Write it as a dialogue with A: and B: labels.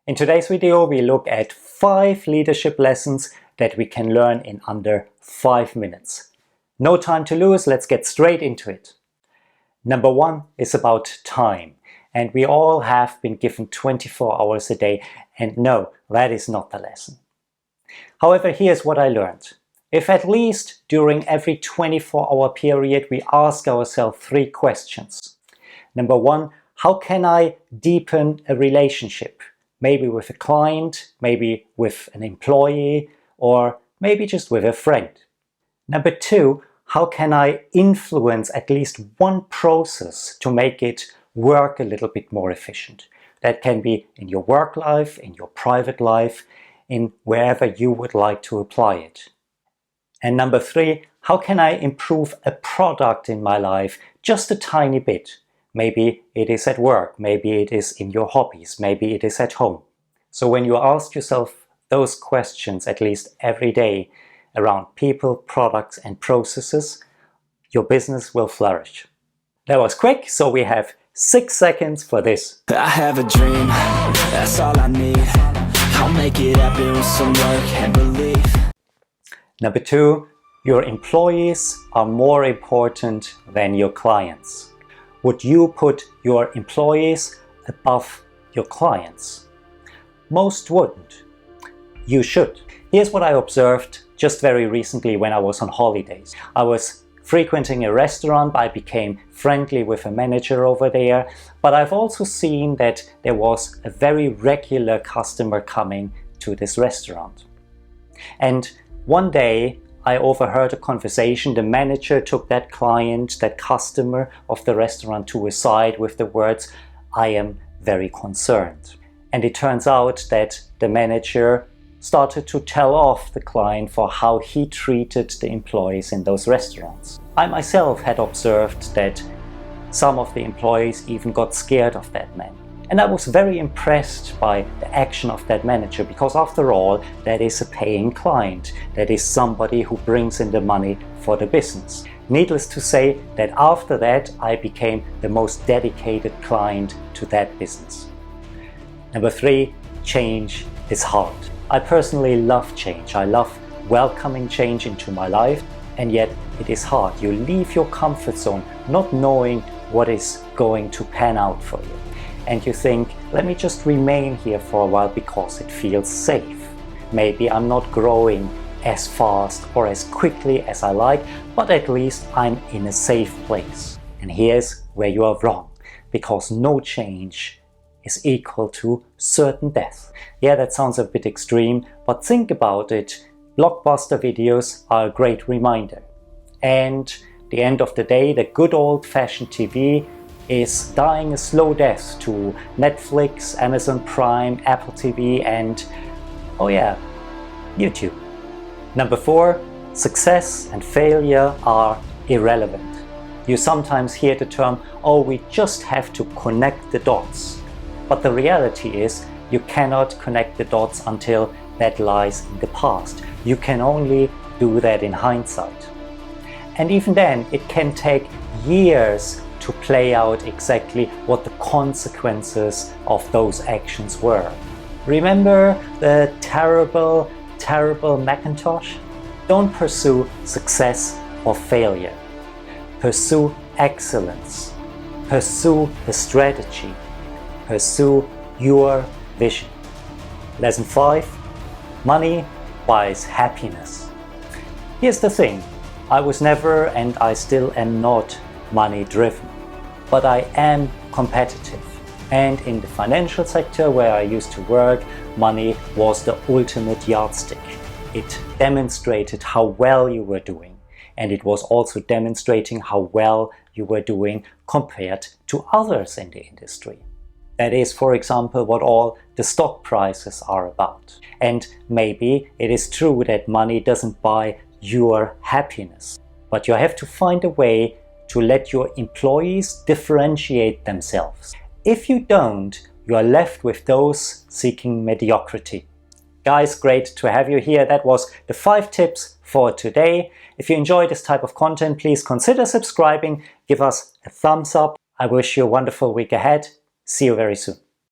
A: In today's video, we look at 5 leadership lessons that we can learn in under 5 minutes. No time to lose, let's get straight into it. Number 1 is about time. And we all have been given 24 hours a day, and no, that is not the lesson. However, here's what I learned. If at least during every 24-hour period we ask ourselves 3 questions. Number 1, how can I deepen a relationship? Maybe with a client, maybe with an employee, or maybe just with a friend. Number 2, how can I influence at least one process to make it work a little bit more efficient? That can be in your work life, in your private life, in wherever you would like to apply it. And number 3, how can I improve a product in my life just a tiny bit? Maybe it is at work, maybe it is in your hobbies, maybe it is at home. So when you ask yourself those questions at least every day around people, products and processes, your business will flourish. That was quick, so we have 6 seconds for this.
B: I have a dream, that's all I need. I'll make it happen with some work and belief.
A: Number 2, your employees are more important than your clients. Would you put your employees above your clients? Most wouldn't. You should. Here's what I observed just very recently when I was on holidays. I was frequenting a restaurant, I became friendly with a manager over there, but I've also seen that there was a very regular customer coming to this restaurant. And one day I overheard a conversation. The manager took that client, that customer of the restaurant to a side with the words, "I am very concerned." And it turns out that the manager started to tell off the client for how he treated the employees in those restaurants. I myself had observed that some of the employees even got scared of that man. And I was very impressed by the action of that manager, because after all, that is a paying client. That is somebody who brings in the money for the business. Needless to say that after that, I became the most dedicated client to that business. Number 3, change is hard. I personally love change. I love welcoming change into my life, and yet it is hard. You leave your comfort zone not knowing what is going to pan out for you. And you think, let me just remain here for a while because it feels safe. Maybe I'm not growing as fast or as quickly as I like, but at least I'm in a safe place. And here's where you are wrong, because no change is equal to certain death. Yeah, that sounds a bit extreme, but think about it. Blockbuster videos are a great reminder. And at the end of the day, the good old-fashioned TV is dying a slow death to Netflix, Amazon Prime, Apple TV, and, oh yeah, YouTube. Number 4, success and failure are irrelevant. You sometimes hear the term, oh, we just have to connect the dots. But the reality is, you cannot connect the dots until that lies in the past. You can only do that in hindsight. And even then, it can take years to play out exactly what the consequences of those actions were. Remember the terrible Macintosh? Don't pursue success or failure. Pursue excellence. Pursue a strategy. Pursue your vision. Lesson 5, money buys happiness. Here's the thing, I was never and I still am not money driven, but I am competitive. And in the financial sector where I used to work, money was the ultimate yardstick. It demonstrated how well you were doing, and it was also demonstrating how well you were doing compared to others in the industry. That is, for example, what all the stock prices are about. And maybe it is true that money doesn't buy your happiness, but you have to find a way to let your employees differentiate themselves. If you don't, you are left with those seeking mediocrity. Guys, great to have you here. That was the 5 tips for today. If you enjoy this type of content, please consider subscribing, give us a thumbs up. I wish you a wonderful week ahead. See you very soon.